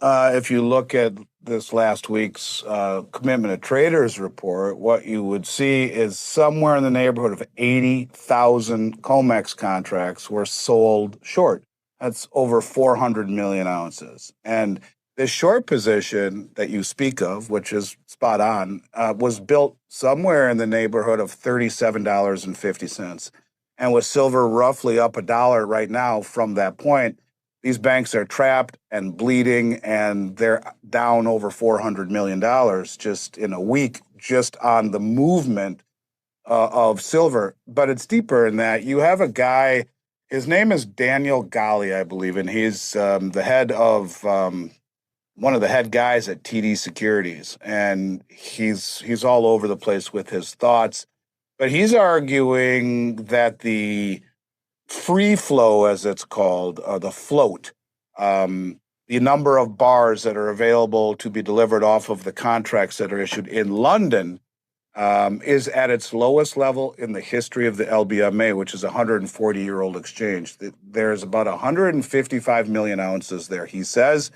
If you look at this last week's commitment of traders report, what you would see is somewhere in the neighborhood of 80,000 COMEX contracts were sold short. That's over 400 million ounces. And this short position that you speak of, which is spot on, was built somewhere in the neighborhood of $37.50. And with silver roughly up a dollar right now from that point, these banks are trapped and bleeding, and they're down over $400 million just in a week, just on the movement of silver. But it's deeper in that. You have a guy, his name is Daniel Gali, I believe, and he's the head of one of the head guys at TD Securities. And he's all over the place with his thoughts. But he's arguing that the free flow, as it's called, the float, the number of bars that are available to be delivered off of the contracts that are issued in London, is at its lowest level in the history of the LBMA, which is a 140-year-old exchange. There's about 155 million ounces there, he says.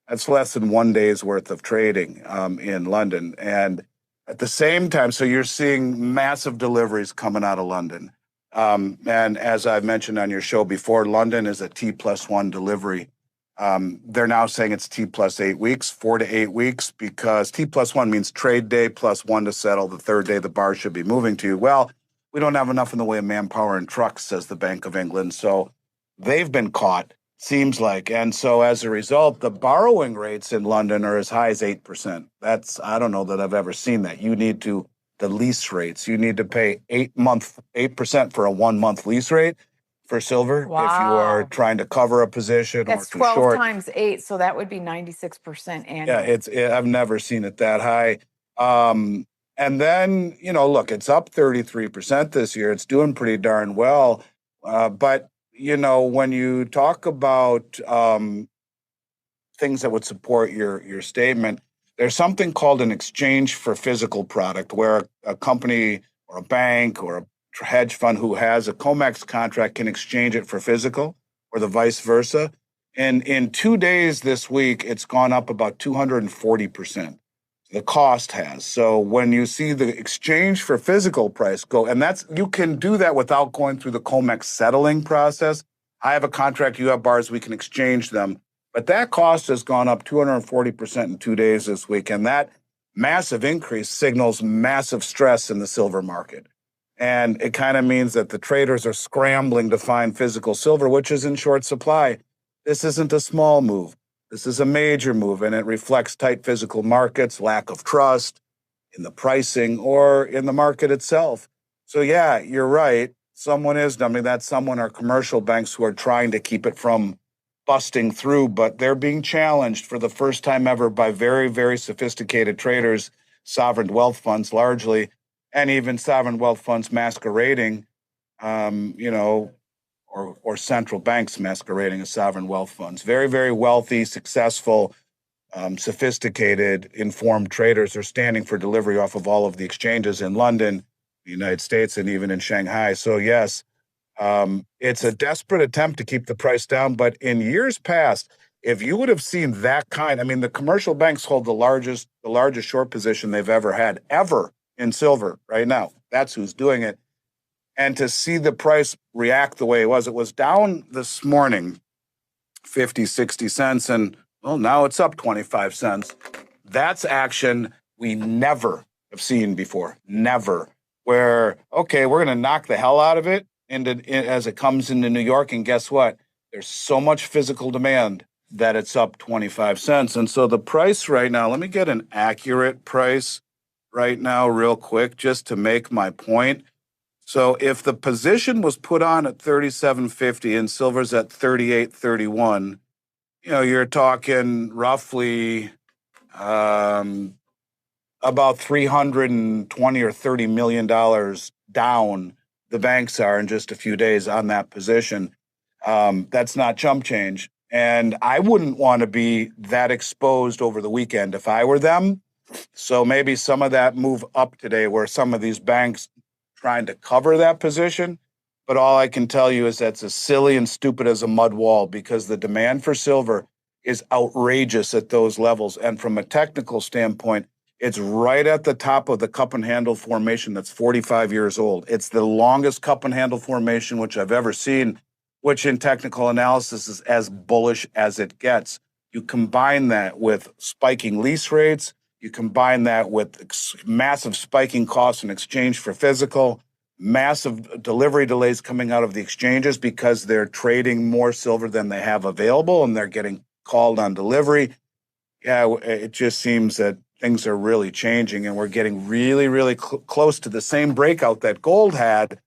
That's less than 1 day's worth of trading in London. And at the same time, so you're seeing massive deliveries coming out of London. And as I've mentioned on your show before, London is a T+1 delivery. They're now saying it's T+8 weeks, 4 to 8 weeks, because T+1 means trade day plus one to settle. The third day, the bar should be moving to you. Well, we don't have enough in the way of manpower and trucks, says the Bank of England. So they've been caught, seems like. And so as a result, the borrowing rates in London are as high as 8%. I don't know that I've ever seen that. The lease rates, you need to pay 8% for a 1 month lease rate for silver. Wow. If you are trying to cover a position. That's or too 12 short. times 8, so that would be 96% annual. Yeah, I've never seen it that high. And then, look, it's up 33% this year. It's doing pretty darn well. But, when you talk about things that would support your statement, there's something called an exchange for physical product, where a company or a bank or a hedge fund who has a COMEX contract can exchange it for physical, or the vice versa. And in 2 days this week, it's gone up about 240%. The cost has. So when you see the exchange for physical price go, and you can do that without going through the COMEX settling process. I have a contract, you have bars, we can exchange them. But that cost has gone up 240% in 2 days this week. And that massive increase signals massive stress in the silver market. And it kind of means that the traders are scrambling to find physical silver, which is in short supply. This isn't a small move. This is a major move, and it reflects tight physical markets, lack of trust in the pricing or in the market itself. So yeah, you're right. Someone is dumping. That someone are commercial banks who are trying to keep it from busting through, but they're being challenged for the first time ever by very, very sophisticated traders, sovereign wealth funds largely, and even sovereign wealth funds masquerading, or central banks masquerading as sovereign wealth funds. Very, very wealthy, successful, sophisticated, informed traders are standing for delivery off of all of the exchanges in London, the United States, and even in Shanghai. So yes, it's a desperate attempt to keep the price down. But in years past, if you would have seen that the commercial banks hold the largest short position they've ever in silver right now. That's who's doing it. And to see the price react the way it was down this morning 50, 60 cents, and well, now it's up 25 cents. That's action we never have seen before. Never. Where, okay, we're going to knock the hell out of it as it comes into New York, and guess what? There's so much physical demand that it's up 25 cents. And so the price right now, let me get an accurate price right now real quick just to make my point. So if the position was put on at 37.50 and silver's at 38.31, you're talking roughly about $320 or $30 million down. The banks are in just a few days on that position. That's not chump change. And I wouldn't want to be that exposed over the weekend if I were them. So maybe some of that move up today where some of these banks trying to cover that position. But all I can tell you is that's as silly and stupid as a mud wall, because the demand for silver is outrageous at those levels. And from a technical standpoint, it's right at the top of the cup and handle formation that's 45 years old. It's the longest cup and handle formation which I've ever seen, which in technical analysis is as bullish as it gets. You combine that with spiking lease rates, you combine that with massive spiking costs in exchange for physical, massive delivery delays coming out of the exchanges because they're trading more silver than they have available and they're getting called on delivery. Yeah, it just seems that things are really changing and we're getting really, really close to the same breakout that gold had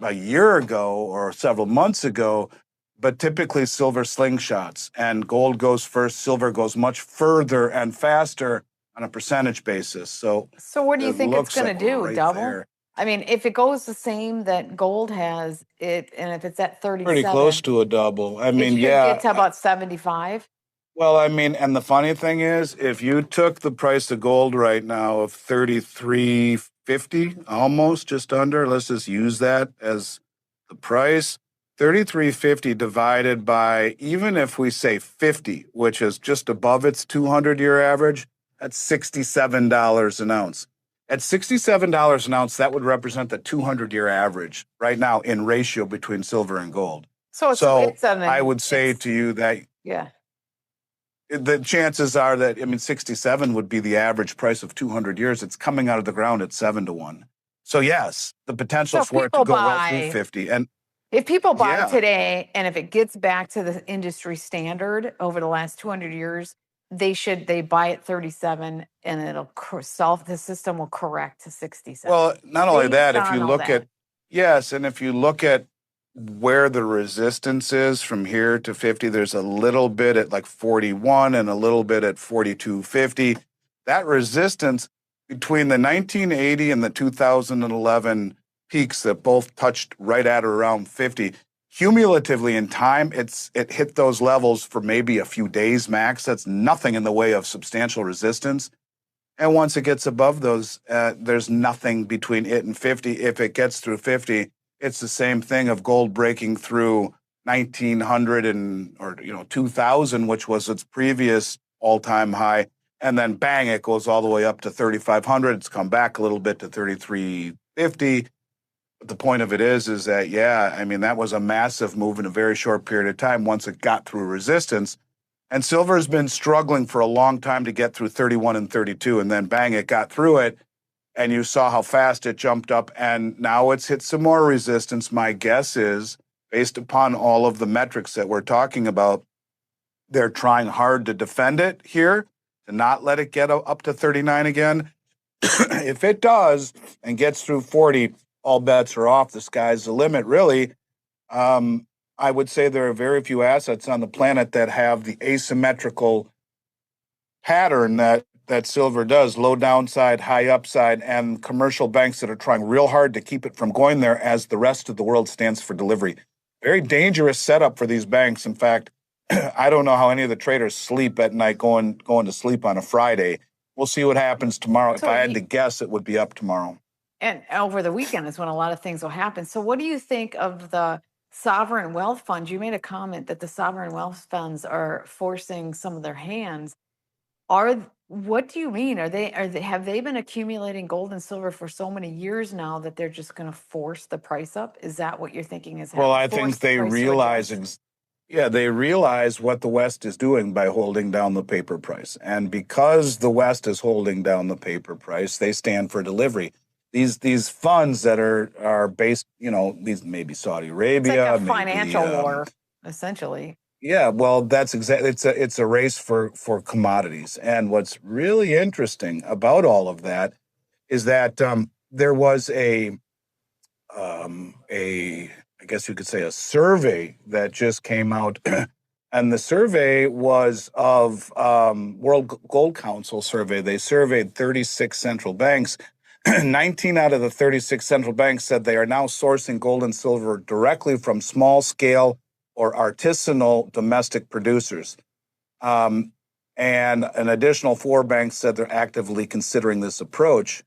a year ago or several months ago. But typically silver slingshots and gold goes first, silver goes much further and faster on a percentage basis. So what do you think it's going to do? right Double? there. I mean, if it goes the same that gold has, and if it's at 37, Pretty close to a double. I mean, it should get to about 75. Well, I mean, and the funny thing is, if you took the price of gold right now of 33.50, almost just under, let's just use that as the price. 33.50 divided by, even if we say 50, which is just above its 200-year average, that's $67 an ounce. At $67 an ounce, that would represent the 200-year average right now in ratio between silver and gold. So I would say to you that yeah, the chances are that, I mean, 67 would be the average price of 200 years. It's coming out of the ground at 7-1. So yes, the potential for it to go well through 50. And if people buy today, and if it gets back to the industry standard over the last 200 years, they buy at 37 and it'll the system will correct to 67. Well, not only that, if you look at, and if you look at where the resistance is from here to 50, there's a little bit at like 41 and a little bit at 42.50. That resistance between the 1980 and the 2011 peaks that both touched right at or around 50, cumulatively in time, it hit those levels for maybe a few days max. That's nothing in the way of substantial resistance. And once it gets above those, there's nothing between it and 50. If it gets through 50, it's the same thing of gold breaking through 1900 or 2000, which was its previous all-time high, and then bang, it goes all the way up to 3,500. It's come back a little bit to 33.50. But the point of it is that, I mean, that was a massive move in a very short period of time once it got through resistance. And silver has been struggling for a long time to get through 31 and 32, and then bang, it got through it. And you saw how fast it jumped up, and now it's hit some more resistance. My guess is, based upon all of the metrics that we're talking about, they're trying hard to defend it here, to not let it get up to 39 again. If it does and gets through 40, all bets are off. The sky's the limit, really. I would say there are very few assets on the planet that have the asymmetrical pattern that silver does, low downside, high upside, and commercial banks that are trying real hard to keep it from going there as the rest of the world stands for delivery. Very dangerous setup for these banks. In fact, I don't know how any of the traders sleep at night going to sleep on a Friday. We'll see what happens tomorrow. So if I had to guess, it would be up tomorrow. And over the weekend is when a lot of things will happen. So what do you think of the sovereign wealth funds? You made a comment that the sovereign wealth funds are forcing some of their hands. What do you mean? Have they been accumulating gold and silver for so many years now that they're just going to force the price up? Is that what you're thinking is happening? Well, I think they realize what the West is doing by holding down the paper price. And because the West is holding down the paper price, they stand for delivery. These funds that are based, these maybe Saudi Arabia, it's like a financial war, essentially. Yeah, well, that's exactly. It's a race for commodities, and what's really interesting about all of that is that there was I guess you could say, a survey that just came out, and the survey was of World Gold Council survey. They surveyed 36 central banks. 19 out of the 36 central banks said they are now sourcing gold and silver directly from small scale or artisanal domestic producers. And an additional 4 banks said they're actively considering this approach.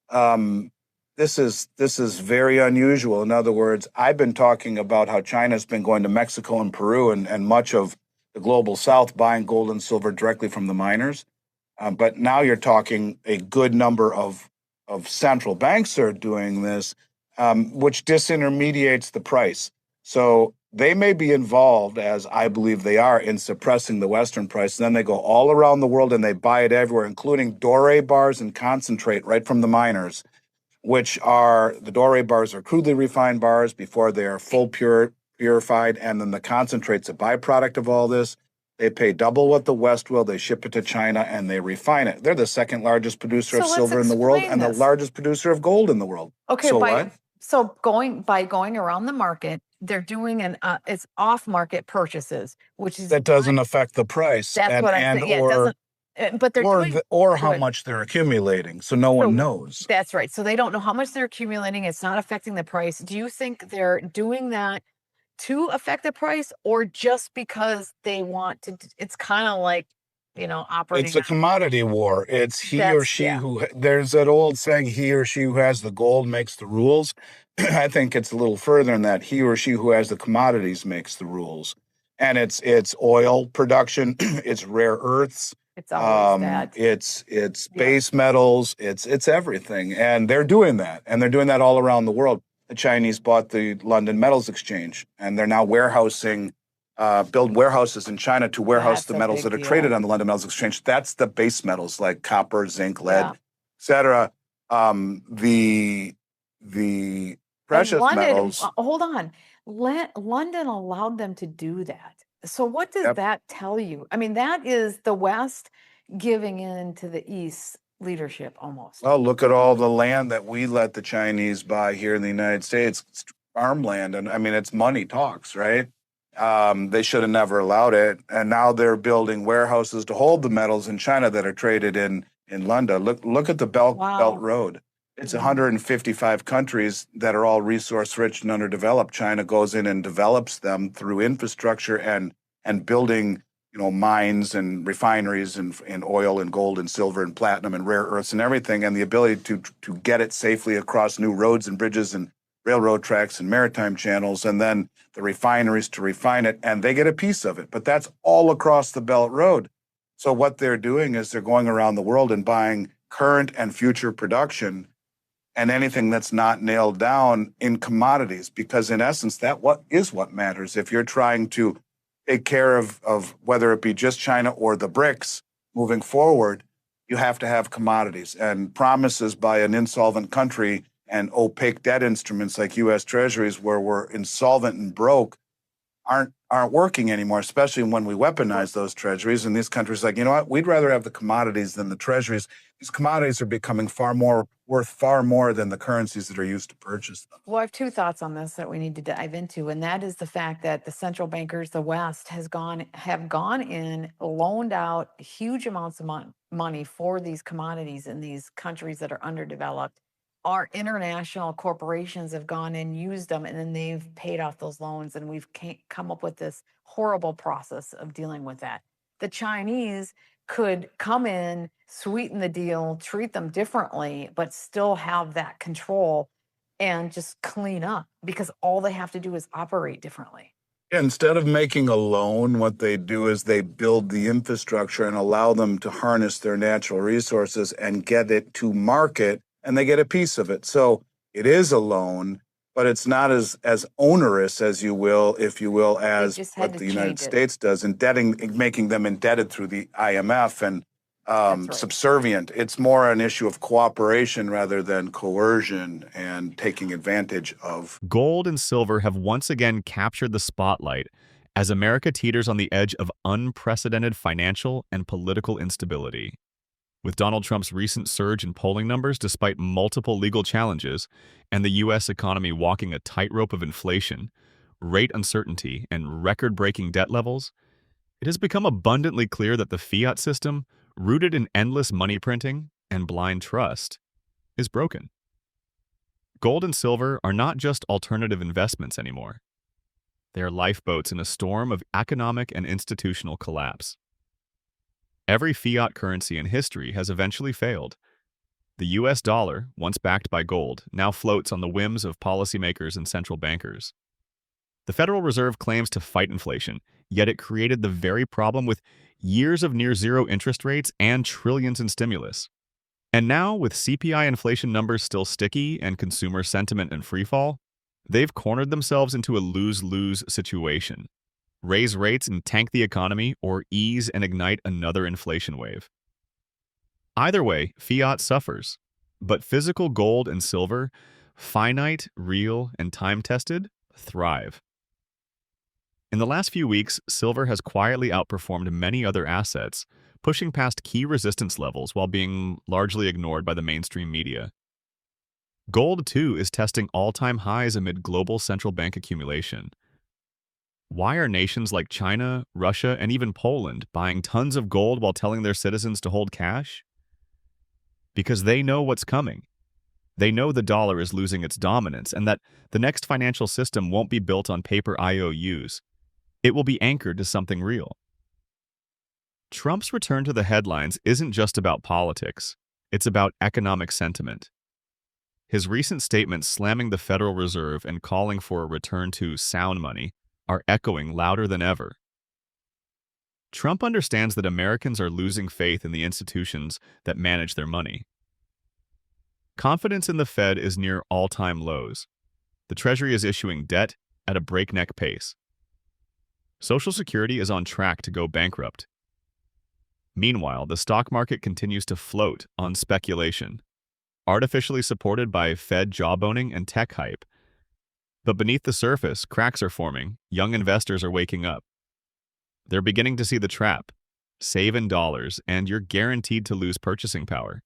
This is very unusual. In other words, I've been talking about how China's been going to Mexico and Peru and much of the global South buying gold and silver directly from the miners. But now you're talking a good number of central banks are doing this, which disintermediates the price. So they may be involved, as I believe they are, in suppressing the Western price. And then they go all around the world and they buy it everywhere, including doré bars and concentrate right from the miners, which are the doré bars are crudely refined bars before they are purified, and then the concentrate's a byproduct of all this. They pay double what the West will. They ship it to China and they refine it. They're the second largest producer of So let's silver in the world explain and the this. largest producer of gold in the world. Okay, So what? by going around the market, they're doing it's off market purchases, which is That doesn't affect the price that's what I'm and saying. Yeah, it doesn't. But they're doing or go how ahead. much they're accumulating. So no one So knows. that's right. So they don't know how much they're accumulating. It's not affecting the price. Do you think they're doing that to affect the price, or just because they want to? It's kind of like It's operating a on. commodity war. It's he or That's she yeah. who, there's that old saying, he or she who has the gold makes the rules. I think it's a little further than that. He or she who has the commodities makes the rules. And it's oil production, it's rare earths, It's always that. it's Yep. base metals, it's everything. And they're doing that. And they're doing that all around the world. The Chinese bought the London Metals Exchange, and they're now warehousing build warehouses in China to warehouse That's the a metals big that are traded deal. on the London Metals Exchange. That's the base metals like copper, zinc, lead, Yeah. etc. The And precious London, metals. hold on. London allowed them to do that. So what does Yep. that tell you? I mean, that is the West giving in to the East leadership almost. Well, look at all the land that we let the Chinese buy here in the United States. It's farmland, and I mean, it's money talks, right? They should have never allowed it, and now they're building warehouses to hold the metals in China that are traded in London. Look at the Belt Wow. Road. It's Mhm. 155 countries that are all resource rich and underdeveloped. China goes in and develops them through infrastructure and building, mines and refineries and oil and gold and silver and platinum and rare earths and everything, and the ability to get it safely across new roads and bridges and railroad tracks and maritime channels, and then the refineries to refine it, and they get a piece of it. But that's all across the Belt Road. So what they're doing is they're going around the world and buying current and future production and anything that's not nailed down in commodities, because in essence, what matters. If you're trying to take care of whether it be just China or the BRICS moving forward, you have to have commodities, and promises by an insolvent country and opaque debt instruments like U.S. Treasuries, where we're insolvent and broke, aren't working anymore, especially when we weaponize those treasuries. And these countries are like, you know what, we'd rather have the commodities than the treasuries. These commodities are becoming worth far more than the currencies that are used to purchase them. Well, I have two thoughts on this that we need to dive into, and that is the fact that the central bankers, the West, have gone in, loaned out huge amounts of money for these commodities in these countries that are underdeveloped. Our international corporations have gone in, used them, and then they've paid off those loans, and we've come up with this horrible process of dealing with that. The Chinese could come in, sweeten the deal, treat them differently, but still have that control and just clean up because all they have to do is operate differently. Instead of making a loan, what they do is they build the infrastructure and allow them to harness their natural resources and get it to market, and they get a piece of it. So it is a loan, but it's not as onerous as if you will, They as just had what to the United change it. States does, making them indebted through the IMF and That's right. subservient. It's more an issue of cooperation rather than coercion and taking advantage of. Gold and silver have once again captured the spotlight as America teeters on the edge of unprecedented financial and political instability. With Donald Trump's recent surge in polling numbers despite multiple legal challenges, and the U.S. economy walking a tightrope of inflation, rate uncertainty, and record-breaking debt levels, it has become abundantly clear that the fiat system, rooted in endless money printing and blind trust, is broken. Gold and silver are not just alternative investments anymore. They are lifeboats in a storm of economic and institutional collapse. Every fiat currency in history has eventually failed. The US dollar, once backed by gold, now floats on the whims of policymakers and central bankers. The Federal Reserve claims to fight inflation, yet it created the very problem with years of near-zero interest rates and trillions in stimulus. And now, with CPI inflation numbers still sticky and consumer sentiment in freefall, they've cornered themselves into a lose-lose situation. Raise rates and tank the economy, or ease and ignite another inflation wave. Either way, fiat suffers. But physical gold and silver, finite, real, and time-tested, thrive. In the last few weeks, silver has quietly outperformed many other assets, pushing past key resistance levels while being largely ignored by the mainstream media. Gold, too, is testing all-time highs amid global central bank accumulation. Why are nations like China, Russia, and even Poland buying tons of gold while telling their citizens to hold cash? Because they know what's coming. They know the dollar is losing its dominance and that the next financial system won't be built on paper IOUs. It will be anchored to something real. Trump's return to the headlines isn't just about politics. It's about economic sentiment. His recent statements slamming the Federal Reserve and calling for a return to sound money are echoing louder than ever. Trump understands that Americans are losing faith in the institutions that manage their money. Confidence in the Fed is near all-time lows. The Treasury is issuing debt at a breakneck pace. Social Security is on track to go bankrupt. Meanwhile, the stock market continues to float on speculation, artificially supported by Fed jawboning and tech hype. But beneath the surface, cracks are forming, young investors are waking up. They're beginning to see the trap. Save in dollars, and you're guaranteed to lose purchasing power.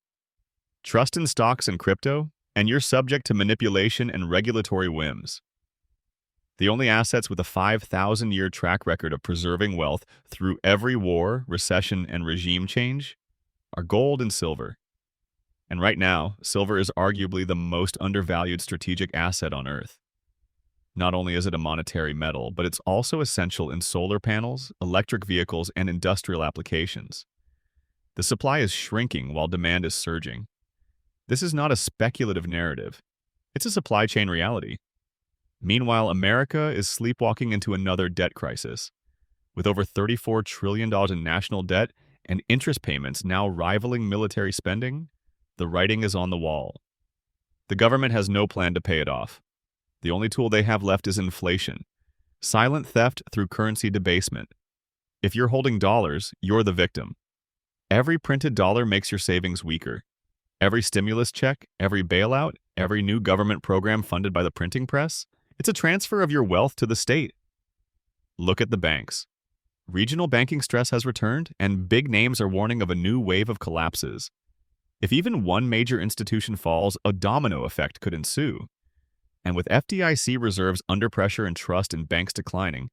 Trust in stocks and crypto, and you're subject to manipulation and regulatory whims. The only assets with a 5,000-year track record of preserving wealth through every war, recession, and regime change are gold and silver. And right now, silver is arguably the most undervalued strategic asset on Earth. Not only is it a monetary metal, but it's also essential in solar panels, electric vehicles, and industrial applications. The supply is shrinking while demand is surging. This is not a speculative narrative. It's a supply chain reality. Meanwhile, America is sleepwalking into another debt crisis. With over $34 trillion in national debt and interest payments now rivaling military spending, the writing is on the wall. The government has no plan to pay it off. The only tool they have left is inflation. Silent theft through currency debasement. If you're holding dollars, you're the victim. Every printed dollar makes your savings weaker. Every stimulus check, every bailout, every new government program funded by the printing press, it's a transfer of your wealth to the state. Look at the banks. Regional banking stress has returned, and big names are warning of a new wave of collapses. If even one major institution falls, a domino effect could ensue. And with FDIC reserves under pressure and trust in banks declining,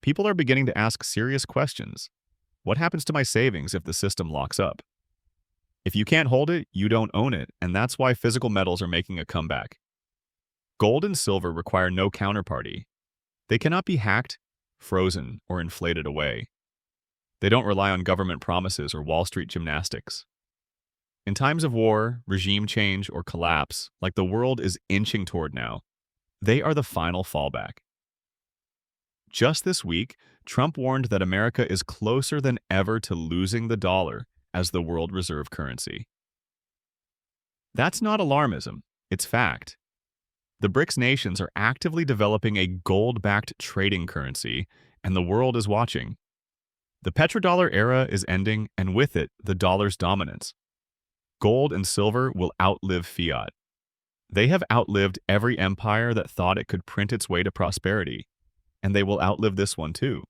people are beginning to ask serious questions. What happens to my savings if the system locks up? If you can't hold it, you don't own it, and that's why physical metals are making a comeback. Gold and silver require no counterparty. They cannot be hacked, frozen, or inflated away. They don't rely on government promises or Wall Street gymnastics. In times of war, regime change, or collapse, like the world is inching toward now, they are the final fallback. Just this week, Trump warned that America is closer than ever to losing the dollar as the world reserve currency. That's not alarmism, it's fact. The BRICS nations are actively developing a gold-backed trading currency, and the world is watching. The petrodollar era is ending, and with it, the dollar's dominance. Gold and silver will outlive fiat. They have outlived every empire that thought it could print its way to prosperity, and they will outlive this one too.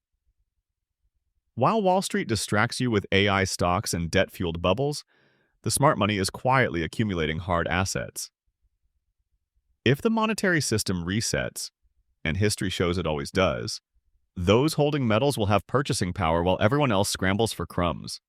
While Wall Street distracts you with AI stocks and debt-fueled bubbles, the smart money is quietly accumulating hard assets. If the monetary system resets, and history shows it always does, those holding metals will have purchasing power while everyone else scrambles for crumbs.